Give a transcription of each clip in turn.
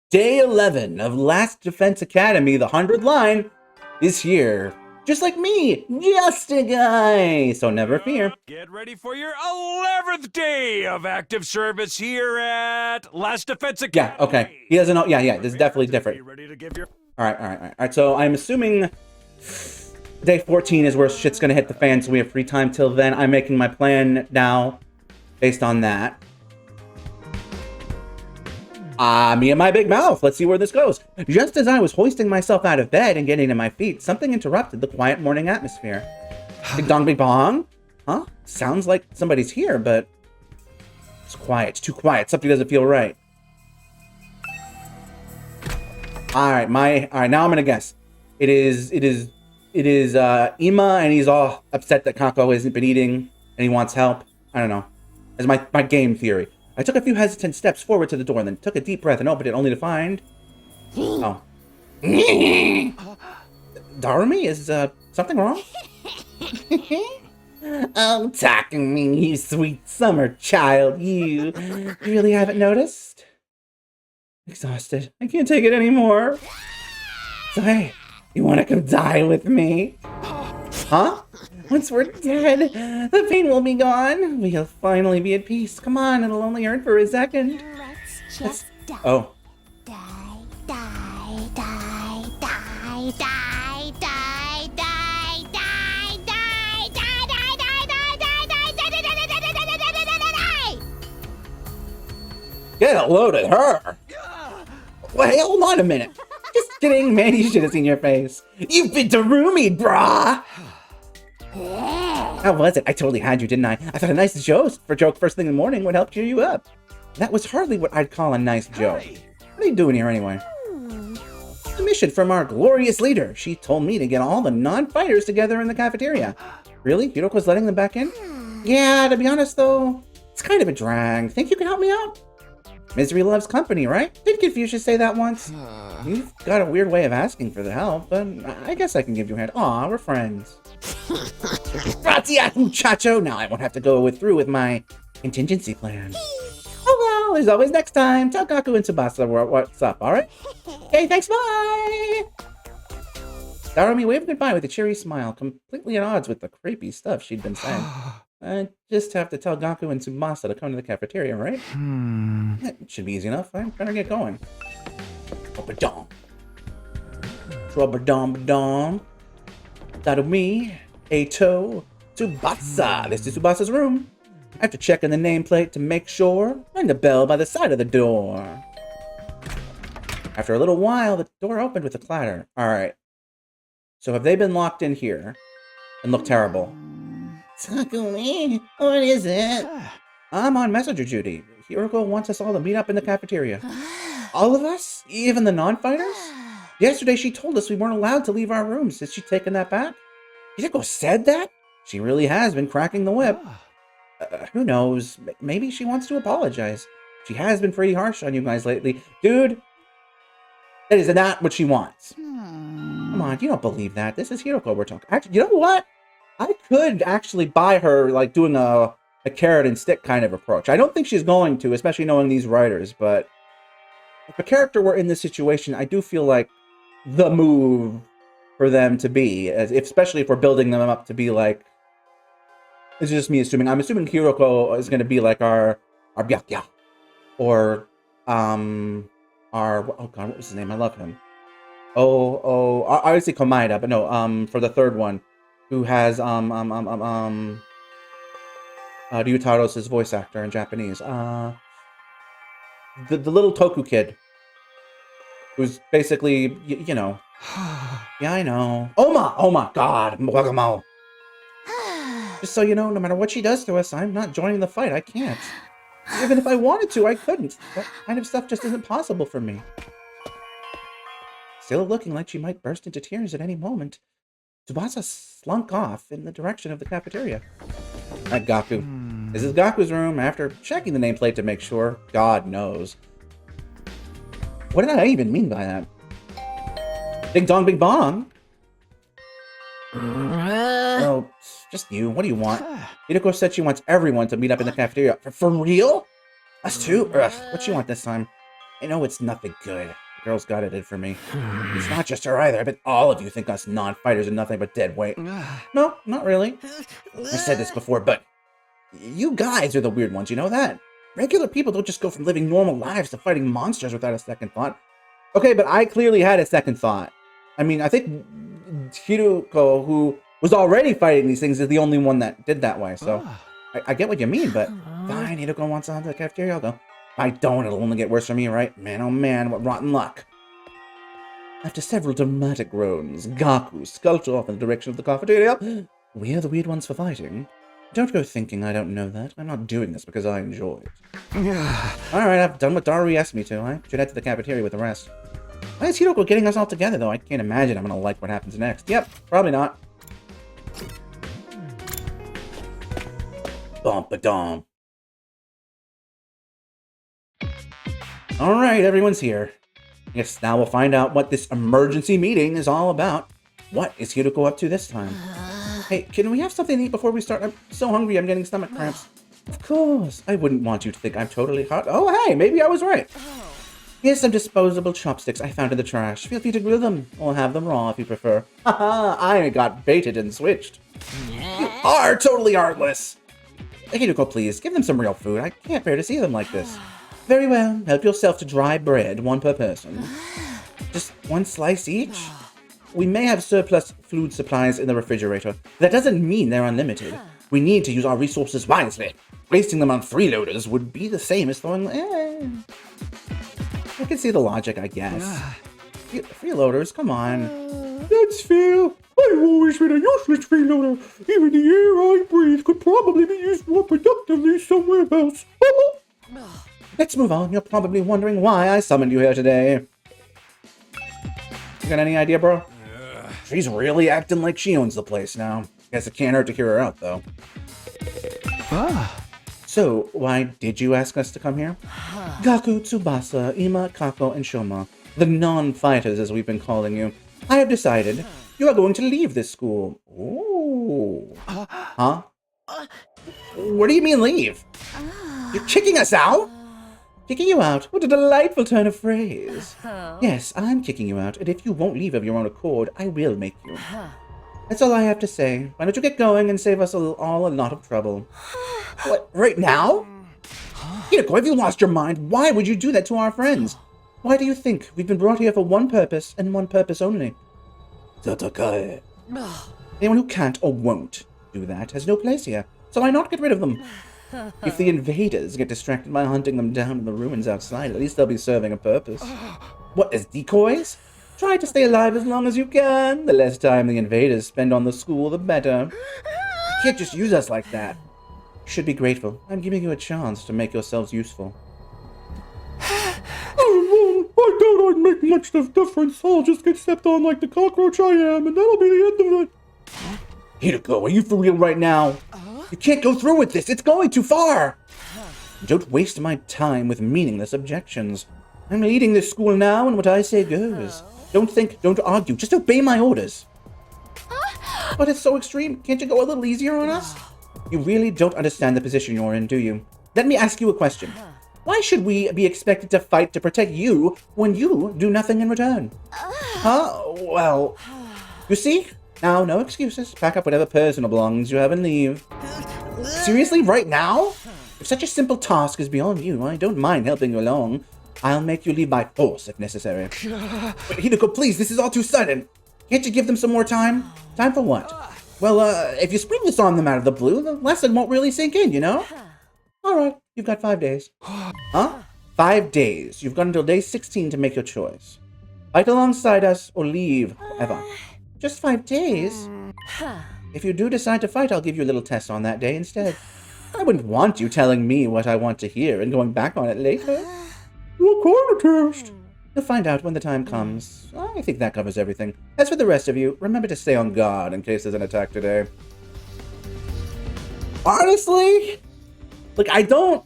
Day 11 of Last Defense Academy, the 100th line, is here. Just like me, Justiguy! So never fear. Get ready for your 11th day of active service here at Last Defense Academy. Yeah, okay. He doesn't know. Yeah, this is definitely different. Ready to give your... Alright. So I'm assuming day 14 is where shit's gonna hit the fan, so we have free time till then. I'm making my plan now based on that. Me and my big mouth. Let's see where this goes. Just as I was hoisting myself out of bed and getting to my feet, something interrupted the quiet morning atmosphere. Big dong, big bong? Huh? Sounds like somebody's here, but it's quiet. It's too quiet. Something doesn't feel right. Alright, now I'm gonna guess. It is Ima, and he's all upset that Kako hasn't been eating and he wants help. I don't know. That's my game theory. I took a few hesitant steps forward to the door and then took a deep breath and opened it only to find... Oh. Darumi, is something wrong? Oh, takumi, you sweet summer child, you really haven't noticed? Exhausted. I can't take it anymore. So hey, you want to come die with me? Huh? Once we're dead, the pain will be gone. We'll finally be at peace. Come on, it'll only hurt for a second. Let's just die. Oh. Die, die, die, die, die, die, die, die, die, die, Get a load of her. Wait, hold on a minute. Just kidding, man, you should have seen your face. You've been Darumi, brah. How was it? I totally had you, didn't I? I thought a nice joke first thing in the morning would help cheer you up. That was hardly what I'd call a nice joke. What are you doing here anyway? A mission from our glorious leader. She told me to get all the non-fighters together in the cafeteria. Really? Hiroko's letting them back in? Yeah, to be honest though, it's kind of a drag. Think you can help me out? Misery loves company, right? Didn't Confucius say that once? You've got a weird way of asking for the help, but I guess I can give you a hand. Aw, we're friends. Grazie, muchacho! Now I won't have to go through with my contingency plan. Oh well, there's always next time. Tell Gaku and Tsubasa what's up, alright? Okay, thanks, bye! Darumi waved goodbye with a cheery smile, completely at odds with the creepy stuff she'd been saying. I just have to tell Gaku and Tsubasa to come to the cafeteria, right? It should be easy enough. I better get going. Trouble-dom. Trouble-dom-dom. Darumi, Eito, Tsubasa. This is Tsubasa's room. I have to check in the nameplate to make sure. Ring the bell by the side of the door. After a little while, the door opened with a clatter. Alright. So have they been locked in here and look terrible? Takumi, what is it? I'm on messenger duty. Hiroko wants us all to meet up in the cafeteria. All of us? Even the non-fighters? Yesterday she told us we weren't allowed to leave our rooms. Has she taken that back? Hiroko said that? She really has been cracking the whip. Who knows? Maybe she wants to apologize. She has been pretty harsh on you guys lately. Dude, that is not what she wants. Come on, you don't believe that. This is Hiroko we're talking. Actually, you know what? I could actually buy her, like, doing a carrot and stick kind of approach. I don't think she's going to, especially knowing these writers, but if a character were in this situation, I do feel like the move for them to be, especially if we're building them up to be like, this is just me assuming. I'm assuming Hiroko is going to be like our Byakya, or our, oh god, what was his name? I love him. I would say Komaeda, but no, for the third one, who has Ryutaro's voice actor in Japanese. The little Toku kid, who's basically, you know. Yeah, I know. Oh my god, Wagamo. Just so you know, no matter what she does to us, I'm not joining the fight. I can't. Even if I wanted to, I couldn't. That kind of stuff just isn't possible for me. Still looking like she might burst into tears at any moment, Tsubasa slunk off in the direction of the cafeteria. At Gaku. This is Gaku's room. After checking the nameplate to make sure, God knows. What did I even mean by that? Big dong, big bong. Oh, just you. What do you want? Hiroko said she wants everyone to meet up in the cafeteria. For real? Us too? Ugh, what you want this time? I know it's nothing good. The girl's got it in for me. It's not just her either. I bet all of you think us non-fighters are nothing but dead weight. No, not really. I said this before, but you guys are the weird ones, you know that? Regular people don't just go from living normal lives to fighting monsters without a second thought. Okay, but I clearly had a second thought. I mean, I think Hiruko, who was already fighting these things, is the only one that did that way, so I get what you mean, but fine, Hiruko wants on to the cafeteria, I'll go. If I don't, it'll only get worse for me, right? Man, oh man, what rotten luck. After several dramatic groans, Gaku skulked off in the direction of the cafeteria. We're the weird ones for fighting. Don't go thinking I don't know that. I'm not doing this because I enjoy it. Alright, I've done what Daru asked me to. I should head to the cafeteria with the rest. Why is Hiroko getting us all together, though? I can't imagine I'm gonna like what happens next. Yep, probably not. Bump-a-dum. Alright, everyone's here. Yes, now we'll find out what this emergency meeting is all about. What is Hiroko up to this time? Hey, can we have something to eat before we start? I'm so hungry, I'm getting stomach cramps. Of course. I wouldn't want you to think I'm totally hot. Oh, hey, maybe I was right. Here's some disposable chopsticks I found in the trash. Feel free to grill them, or have them raw if you prefer. Haha, I got baited and switched. You are totally heartless. Hiroko, please, give them some real food. I can't bear to see them like this. Very well, help yourself to dry bread, one per person. Just one slice each? We may have surplus food supplies in the refrigerator. That doesn't mean they're unlimited. We need to use our resources wisely. Wasting them on freeloaders would be the same as throwing... I can see the logic, I guess. Freeloaders, come on. That's fair. I've always been a useless freeloader. Even the air I breathe could probably be used more productively somewhere else. Let's move on. You're probably wondering why I summoned you here today. You got any idea, bro? She's really acting like she owns the place now. Guess it can't hurt to hear her out, though. So, why did you ask us to come here? Gaku, Tsubasa, Ima, Kako, and Shoma, the non-fighters as we've been calling you, I have decided you are going to leave this school. Ooh. Huh? What do you mean leave? You're kicking us out? Kicking you out? What a delightful turn of phrase. Yes, I'm kicking you out, and if you won't leave of your own accord, I will make you. That's all I have to say. Why don't you get going and save us all a lot of trouble? What, right now? Hiroko, have you lost your mind? Why would you do that to our friends? Why do you think we've been brought here for one purpose, and one purpose only? Anyone who can't or won't do that has no place here, so why not get rid of them? If the invaders get distracted by hunting them down in the ruins outside, at least they'll be serving a purpose. What, as decoys? Try to stay alive as long as you can. The less time the invaders spend on the school, the better. You can't just use us like that. You should be grateful. I'm giving you a chance to make yourselves useful. I doubt I'd make much of difference. I'll just get stepped on like the cockroach I am, and that'll be the end of it. Hiroko, are you for real right now? You can't go through with this. It's going too far. Don't waste my time with meaningless objections. I'm leading this school now, and what I say goes. Don't think, don't argue. Just obey my orders. But it's so extreme. Can't you go a little easier on us? You really don't understand the position you're in, do you? Let me ask you a question. Why should we be expected to fight to protect you when you do nothing in return? Huh? Well, you see? Now, no excuses. Pack up whatever personal belongings you have and leave. Seriously, right now? If such a simple task is beyond you, I don't mind helping you along. I'll make you leave by force if necessary. Wait, Hiroko, please, this is all too sudden. Can't you give them some more time? Time for what? Well, if you spring this on them out of the blue, the lesson won't really sink in, you know? Alright, you've got 5 days. Huh? 5 days. You've got until day 16 to make your choice. Fight alongside us or leave forever. Just 5 days? If you do decide to fight, I'll give you a little test on that day instead. I wouldn't want you telling me what I want to hear and going back on it later. What kind of test? You'll find out when the time comes. I think that covers everything. As for the rest of you, remember to stay on guard in case there's an attack today. Honestly, like, I don't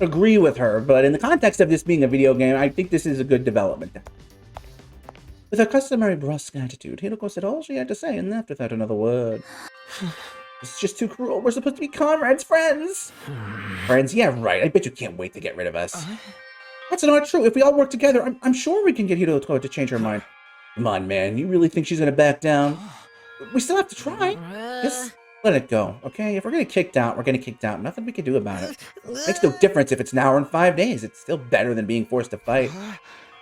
agree with her, but in the context of this being a video game, I think this is a good development. With her customary brusque attitude, Hiroko said all she had to say and left without another word. It's just too cruel. We're supposed to be comrades, friends. Friends? Yeah, right. I bet you can't wait to get rid of us. That's not true. If we all work together, I'm sure we can get Hiroko to change her mind. Come on, man. You really think she's gonna back down? We still have to try. Just let it go, okay? If we're gonna kicked out, we're gonna kicked out. Nothing we can do about it. Makes no difference if it's now or in 5 days. It's still better than being forced to fight.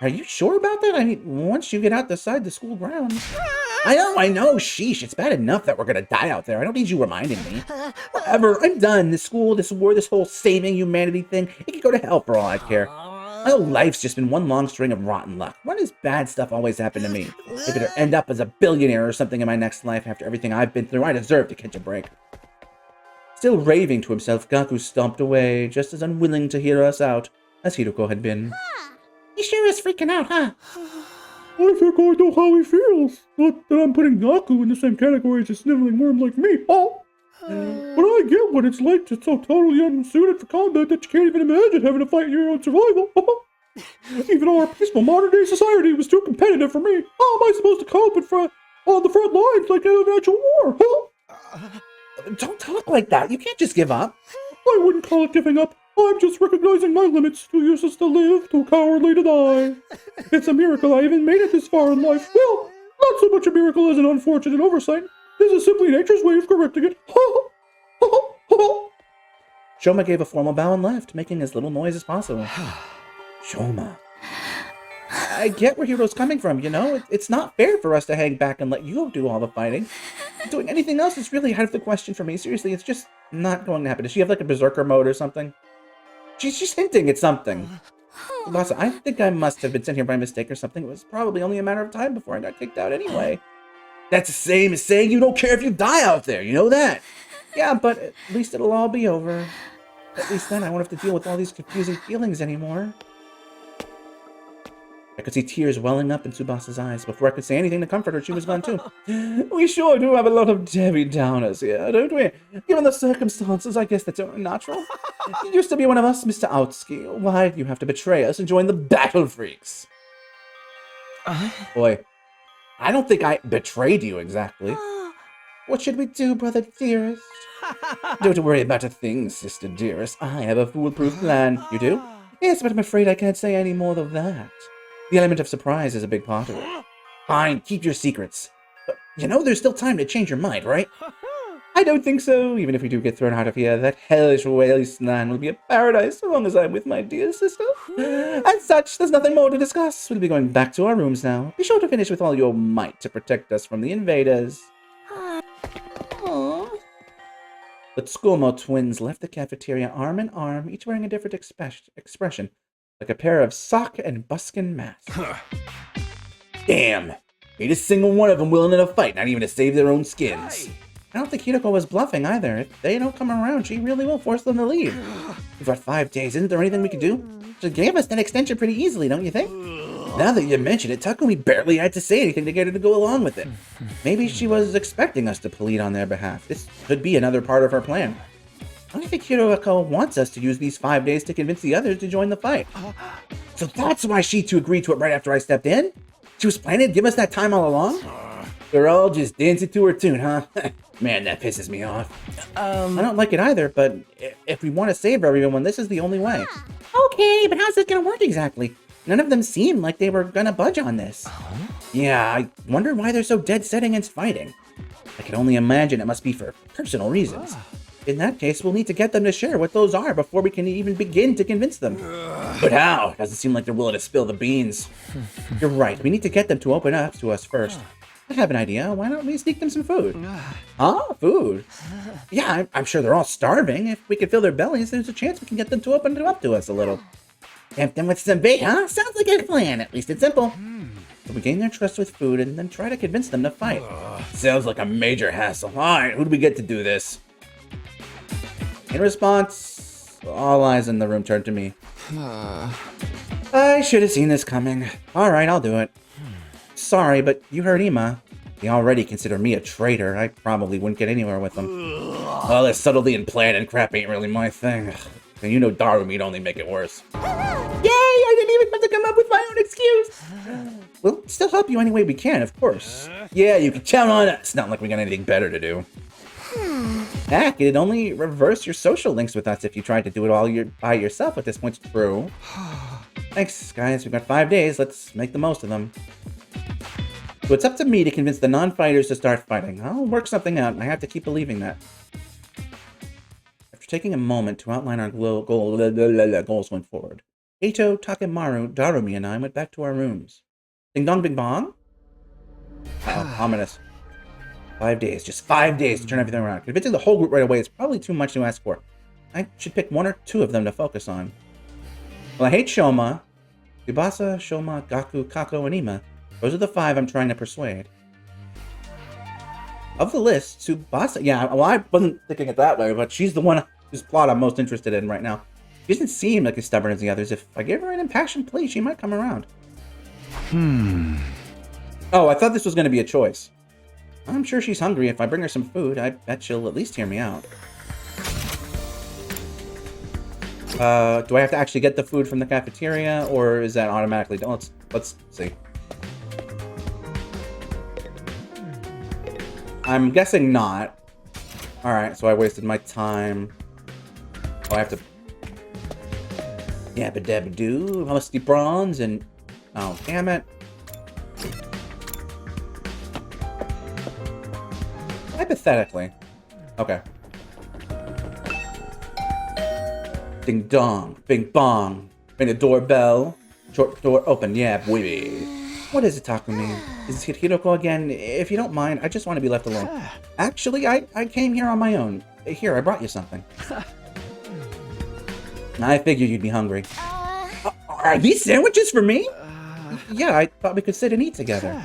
Are you sure about that? I mean, once you get outside the school grounds. I know, sheesh. It's bad enough that we're gonna die out there. I don't need you reminding me. Whatever, I'm done. This school, this war, this whole saving humanity thing, it can go to hell for all I care. My whole life's just been one long string of rotten luck. Why does bad stuff always happen to me? If it end up as a billionaire or something in my next life after everything I've been through, I deserve to catch a break. Still raving to himself, Gaku stomped away, just as unwilling to hear us out as Hiroko had been. He sure is freaking out, huh? I think I know how he feels. Not that I'm putting Gaku in the same category as a sniveling worm like me. Oh! But I get what it's like to so totally unsuited for combat that you can't even imagine having to fight your own survival. Even our peaceful modern-day society was too competitive for me. How am I supposed to cope on the front lines like in an actual war? Don't talk like that. You can't just give up. I wouldn't call it giving up. I'm just recognizing my limits. Too useless to live, too cowardly to die. It's a miracle I even made it this far in life. Well, not so much a miracle as an unfortunate oversight. This is simply nature's way of correcting it. Shoma gave a formal bow and left, making as little noise as possible. Shoma. I get where Hiro's coming from, you know? It's not fair for us to hang back and let you do all the fighting. Doing anything else is really out of the question for me. Seriously, it's just not going to happen. Does she have like a berserker mode or something? She's just hinting at something. Boss, I think I must have been sent here by mistake or something. It was probably only a matter of time before I got kicked out anyway. That's the same as saying you don't care if you die out there, you know that? Yeah, but at least it'll all be over. At least then I won't have to deal with all these confusing feelings anymore. I could see tears welling up in Tsubasa's eyes. Before I could say anything to comfort her, she was gone too. We sure do have a lot of Debbie Downers here, don't we? Given the circumstances, I guess that's only natural. You used to be one of us, Mr. Outsky. Why do you have to betray us and join the Battle Freaks? Boy, I don't think I betrayed you exactly. What should we do, brother dearest? Don't worry about a thing, sister dearest. I have a foolproof plan. You do? Yes, but I'm afraid I can't say any more of that. The element of surprise is a big part of it. Fine, keep your secrets. But, you know, there's still time to change your mind, right? I don't think so. Even if we do get thrown out of here, that hellish wasteland will be a paradise so long as I'm with my dear sister. As such, there's nothing more to discuss. We'll be going back to our rooms now. Be sure to finish with all your might to protect us from the invaders. Aww. The Tsukumo twins left the cafeteria arm in arm, each wearing a different expression, like a pair of sock and buskin masks. Damn! Ain't a single one of them willing in a fight, not even to save their own skins. I don't think Hiroko was bluffing either. If they don't come around, she really will force them to leave. We've got 5 days. Isn't there anything we can do? She gave us that extension pretty easily, don't you think? Now that you mention it, Takumi barely had to say anything to get her to go along with it. Maybe she was expecting us to plead on their behalf. This could be another part of her plan. I don't think Hiroko wants us to use these 5 days to convince the others to join the fight. So that's why she too agreed to it right after I stepped in? She was planning to give us that time all along? They're all just dancing to her tune, huh? Man, that pisses me off. I don't like it either, but if we want to save everyone, this is the only way. Okay, but how's this gonna work exactly? None of them seemed like they were gonna budge on this. Yeah, I wonder why they're so dead set against fighting. I can only imagine it must be for personal reasons. In that case, we'll need to get them to share what those are before we can even begin to convince them. But how? Doesn't seem like they're willing to spill the beans. You're right, we need to get them to open up to us first. I have an idea. Why don't we sneak them some food? Huh? Food? Yeah, I'm sure they're all starving. If we can fill their bellies, there's a chance we can get them to open it up to us a little. Tempt them with some bait, huh? Sounds like a plan. At least it's simple. So we gain their trust with food and then try to convince them to fight. Sounds like a major hassle. Alright, who do we get to do this? In response, all eyes in the room turned to me. I should have seen this coming. Alright, I'll do it. Sorry, but you heard Ima. They already consider me a traitor. I probably wouldn't get anywhere with them. Well, this subtlety and plan and crap ain't really my thing. And you know Darumi'd only make it worse. Yay! I didn't even have to come up with my own excuse! We'll still help you any way we can, of course. Yeah, you can count on us. It's not like we got anything better to do. Heck, it'd only reverse your social links with us if you tried to do it all by yourself at this point. True. Thanks, guys. We've got 5 days. Let's make the most of them. So it's up to me to convince the non-fighters to start fighting. I'll work something out, and I have to keep believing that. After taking a moment to outline our goals going forward, Eito, Takemaru, Darumi, and I went back to our rooms. Ding dong, bing bong? Uh-oh, ominous. 5 days. Just 5 days to turn everything around. Convincing the whole group right away is probably too much to ask for. I should pick 1 or 2 of them to focus on. Well, I hate Shoma. Tsubasa, Shoma, Gaku, Kako, and Ima. Those are the 5 I'm trying to persuade. Of the list, Tsubasa... Yeah, well, I wasn't thinking it that way, but she's the one whose plot I'm most interested in right now. She doesn't seem like as stubborn as the others. If I gave her an impassioned plea, she might come around. Oh, I thought this was going to be a choice. I'm sure she's hungry. If I bring her some food, I bet she'll at least hear me out. Do I have to actually get the food from the cafeteria, or is that automatically done? Let's see. I'm guessing not. Alright, so I wasted my time. Oh, I have to... Yabba dabba doo, musty bronze, and... Oh, damn it. Hypothetically. Okay. Ding dong, bing bong. Ring the doorbell. Short door open, yeah, baby. What is it, Takumi? Is it Hiroko again? If you don't mind, I just want to be left alone. Actually, I came here on my own. Here, I brought you something. I figured you'd be hungry. Are these sandwiches for me? Yeah, I thought we could sit and eat together.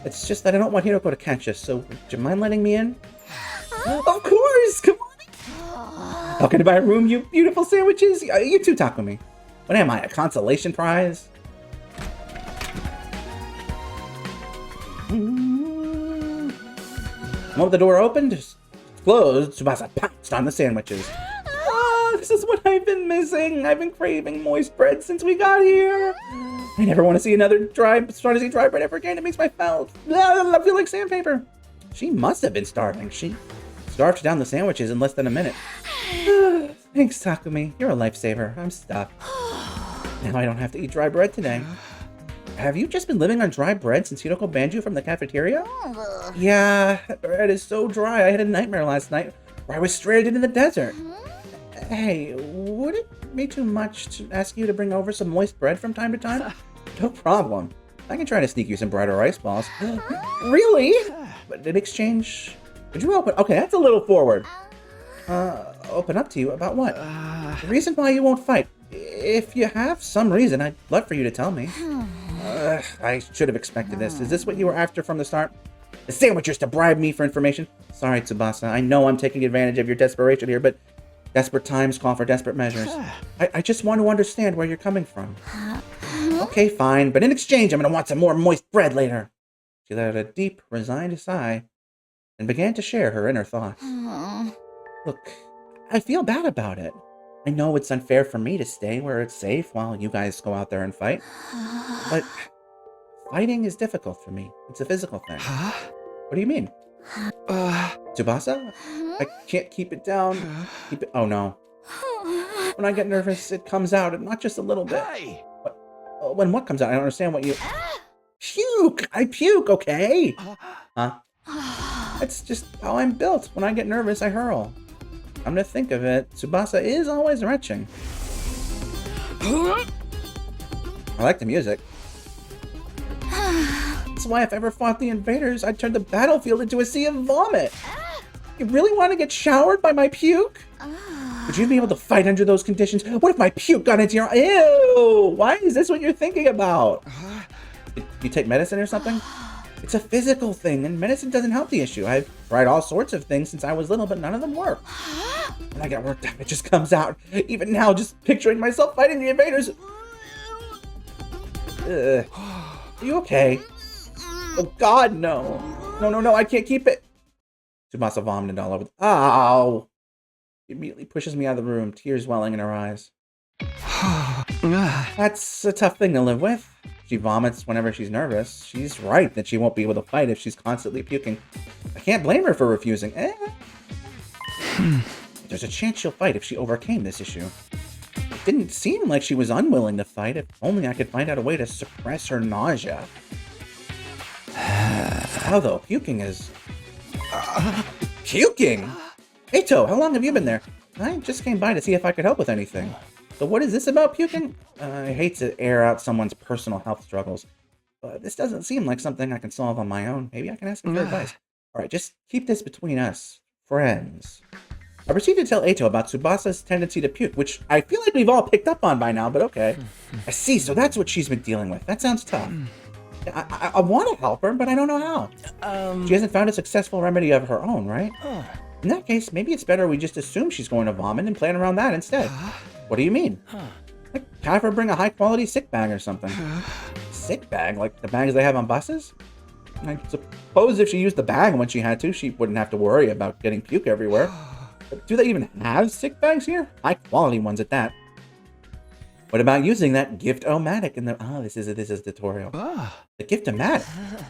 It's just that I don't want Hiroko to catch us, so would you mind letting me in? Of course! Come on! How can I buy a room, you beautiful sandwiches? You too, Takumi. What am I, a consolation prize? The moment the door opened, just closed, Tsubasa pounced on the sandwiches. This is what I've been missing. I've been craving moist bread since we got here. I never want to see dry bread ever again. It makes my mouth feel like sandpaper. She must have been starving. She scarfed down the sandwiches in less than a minute. Thanks, Takumi. You're a lifesaver. I'm stuck. Now I don't have to eat dry bread today. Have you just been living on dry bread since Hiroko banned you from the cafeteria? Yeah, that bread is so dry. I had a nightmare last night where I was stranded in the desert. Hey, would it be too much to ask you to bring over some moist bread from time to time? No problem. I can try to sneak you some bread or ice balls. Really? But in exchange, would you open... Okay, that's a little forward. Open up to you about what? The reason why you won't fight. If you have some reason, I'd love for you to tell me. I should have expected this. Is this what you were after from the start? The sandwichers to bribe me for information? Sorry, Tsubasa. I know I'm taking advantage of your desperation here, but desperate times call for desperate measures. I just want to understand where you're coming from. Okay, fine. But in exchange, I'm going to want some more moist bread later. She let out a deep, resigned sigh and began to share her inner thoughts. Look, I feel bad about it. I know it's unfair for me to stay where it's safe while you guys go out there and fight. But fighting is difficult for me. It's a physical thing. What do you mean? Tsubasa? I can't keep it down. Oh no. When I get nervous, it comes out, and not just a little bit. When what comes out? I don't understand what you... Puke! I puke, okay? Huh? That's just how I'm built. When I get nervous, I hurl. I'm gonna think of it. Tsubasa is always retching. I like the music. That's why if I ever fought the invaders, I'd turn the battlefield into a sea of vomit. You really want to get showered by my puke? Would you be able to fight under those conditions? What if my puke got into your... Ew! Why is this what you're thinking about? You take medicine or something? It's a physical thing, and medicine doesn't help the issue. I've tried all sorts of things since I was little, but none of them work. When I get worked up, it just comes out. Even now, just picturing myself fighting the invaders. Are you okay? Oh God, no. No, I can't keep it. Tsubasa vomited all over. Ow! She immediately pushes me out of the room, tears welling in her eyes. That's a tough thing to live with. She vomits whenever she's nervous. She's right that she won't be able to fight if she's constantly puking. I can't blame her for refusing. There's a chance she'll fight if she overcame this issue. didn't seem like she was unwilling to fight. If only I could find out a way to suppress her nausea. How though? Puking is... Puking? Eito, how long have you been there? I just came by to see if I could help with anything. So what is this about puking? I hate to air out someone's personal health struggles, but this doesn't seem like something I can solve on my own. Maybe I can ask him for advice. Alright, just keep this between us. Friends. I proceeded to tell Eito about Tsubasa's tendency to puke, which I feel like we've all picked up on by now, but okay. I see, so that's what she's been dealing with. That sounds tough. I want to help her, but I don't know how. She hasn't found a successful remedy of her own, right? In that case, maybe it's better we just assume she's going to vomit and plan around that instead. What do you mean? Like, have her bring a high-quality sick bag or something. Sick bag? Like the bags they have on buses? I suppose if she used the bag when she had to, she wouldn't have to worry about getting puke everywhere. But do they even have sick bags here? High-quality ones at that. What about using that gift-o-matic in the... Oh, this is a tutorial. The gift-o-matic?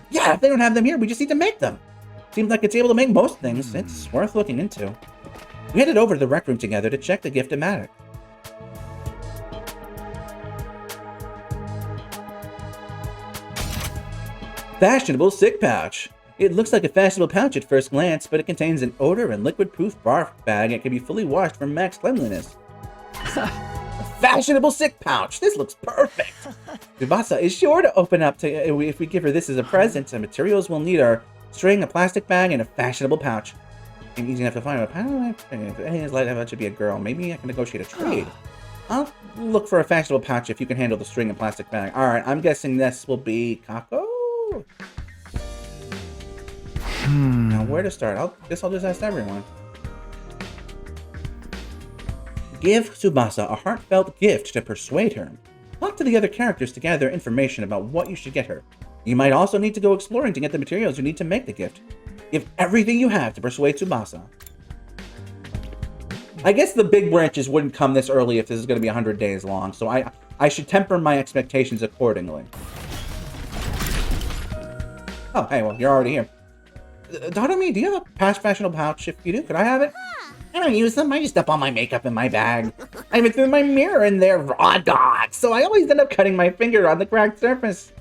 Yeah, if they don't have them here, we just need to make them. Seems like it's able to make most things. It's worth looking into. We headed over to the rec room together to check the gift-o-matic. Fashionable sick pouch. It looks like a fashionable pouch at first glance, but it contains an odor and liquid-proof barf bag and can be fully washed for max cleanliness. Fashionable sick pouch. This looks perfect. Tsubasa is sure to open up to if we give her this as a present. The materials we'll need are string, a plastic bag, and a fashionable pouch. And easy enough to find. That should be a girl. Maybe I can negotiate a trade. I'll look for a fashionable pouch if you can handle the string and plastic bag. All right, I'm guessing this will be Kako. Now, where to start? Guess I'll just ask everyone. Give Tsubasa a heartfelt gift to persuade her. Talk to the other characters to gather information about what you should get her. You might also need to go exploring to get the materials you need to make the gift. Give everything you have to persuade Tsubasa. I guess the big branches wouldn't come this early if this is going to be 100 days long, so I should temper my expectations accordingly. Oh, hey, well, you're already here. Takumi, do you have a past fashionable pouch? If you do, could I have it? I don't use them. I just dump all my makeup in my bag. I even threw my mirror in there, raw dog. So I always end up cutting my finger on the cracked surface.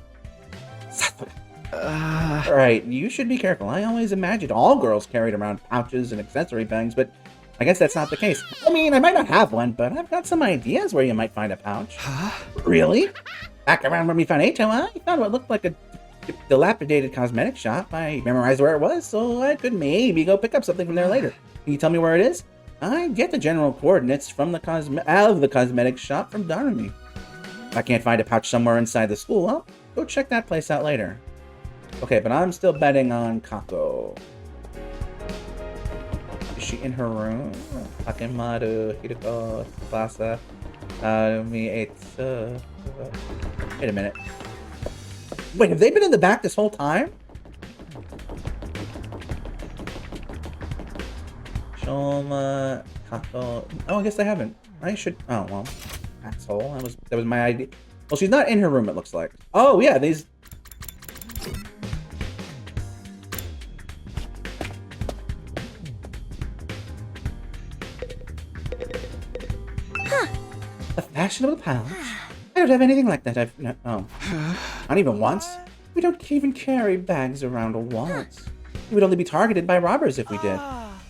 Alright, you should be careful. I always imagined all girls carried around pouches and accessory bags, but I guess that's not the case. I mean, I might not have one, but I've got some ideas where you might find a pouch. Really? Back around when we found Eito, I found what looked like a dilapidated cosmetic shop. I memorized where it was, so I could maybe go pick up something from there later. Can you tell me where it is? I get the general coordinates from the cosmetic shop from Darumi. If I can't find a pouch somewhere inside the school, I'll go check that place out later. Okay, but I'm still betting on Kako. Is she in her room? Takemaru, Hiroko, Tsubasa, Eito. Wait a minute. Wait, have they been in the back this whole time? Shoma, Kako. Oh, I guess they haven't. I should. Oh well, asshole. That was my idea. Well, she's not in her room. It looks like. Oh yeah, these. A fashionable pouch. I don't have anything like that. Oh, not even once. We don't even carry bags around once. We would only be targeted by robbers if we did.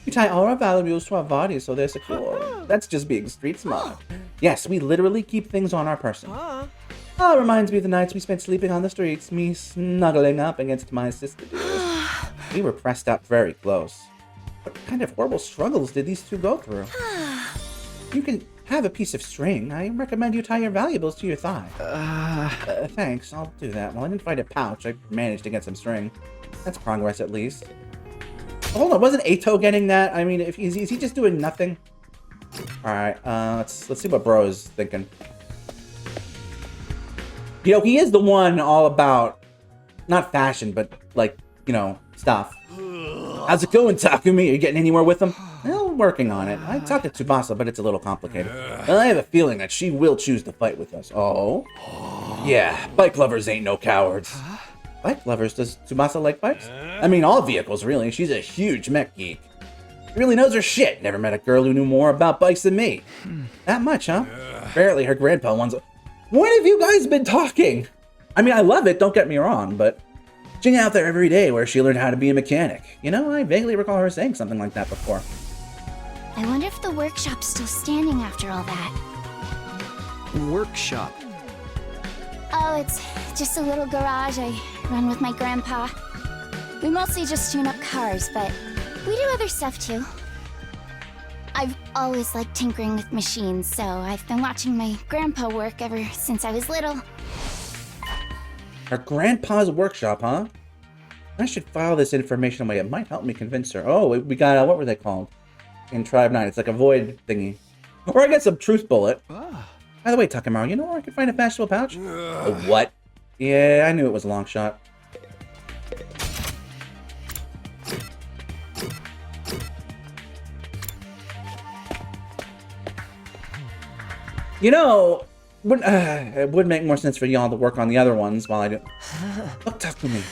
We tie all our valuables to our bodies so they're secure. That's just being street smart. Yes, we literally keep things on our person. Oh, it reminds me of the nights we spent sleeping on the streets, me snuggling up against my sister dears. We were pressed up very close. What kind of horrible struggles did these two go through? You can have a piece of string. I recommend you tie your valuables to your thigh. Thanks, I'll do that. Well, I didn't find a pouch. I managed to get some string. That's progress, at least. Hold on, wasn't Eito getting that? I mean, is he just doing nothing? Alright, let's see what bro is thinking. You know, he is the one all about, not fashion, but, like, you know, stuff. How's it going, Takumi? Are you getting anywhere with him? Well, working on it. I talked to Tsubasa, but it's a little complicated. Well, I have a feeling that she will choose to fight with us. Oh? Yeah, bike lovers ain't no cowards. Bike lovers? Does Tsubasa like bikes? I mean, all vehicles, really. She's a huge mech geek. Really knows her shit. Never met a girl who knew more about bikes than me. That much, huh? Apparently her grandpa wants... When have you guys been talking? I mean, I love it, don't get me wrong, but she's out there every day where she learned how to be a mechanic. You know, I vaguely recall her saying something like that before. I wonder if the workshop's still standing after all that. Workshop. Oh, it's just a little garage I run with my grandpa. We mostly just tune up cars, but we do other stuff too. I've always liked tinkering with machines, so I've been watching my grandpa work ever since I was little. Her grandpa's workshop, huh? I should file this information away. It might help me convince her. Oh, we got, what were they called? In Tribe 9. It's like a void thingy. Or I guess a truth bullet. By the way, takemaru, you know where I could find a fashionable pouch? A what? Yeah, I knew it was a long shot. You know, it would make more sense for y'all to work on the other ones while I do. Look, Takumi.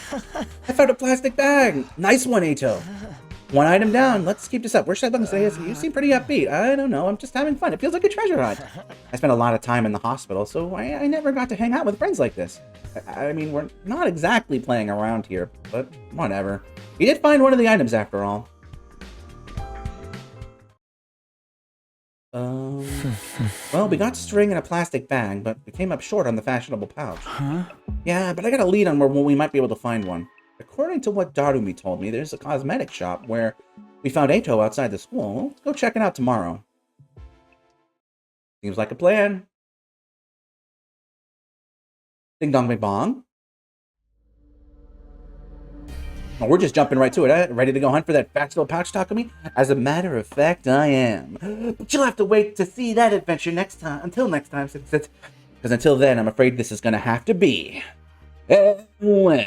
I found a plastic bag. Nice one, Eito. One item down. Let's keep this up. Where should I look and say this? You seem pretty upbeat. I don't know. I'm just having fun. It feels like a treasure hunt. I spent a lot of time in the hospital, so I never got to hang out with friends like this. I mean, we're not exactly playing around here, but whatever. You did find one of the items after all. Well, we got string in a plastic bag, but we came up short on the fashionable pouch. Huh? Yeah, but I got a lead on where we might be able to find one. According to what Darumi told me, there's a cosmetic shop where we found Eito outside the school. Let's go check it out tomorrow. Seems like a plan. Ding dong, bing bong. Oh, we're just jumping right to it, huh? Ready to go hunt for that fashionable pouch, Takumi? As a matter of fact, I am. But you'll have to wait to see that adventure next time. Until next time, because until then, I'm afraid this is going to have to be. Well.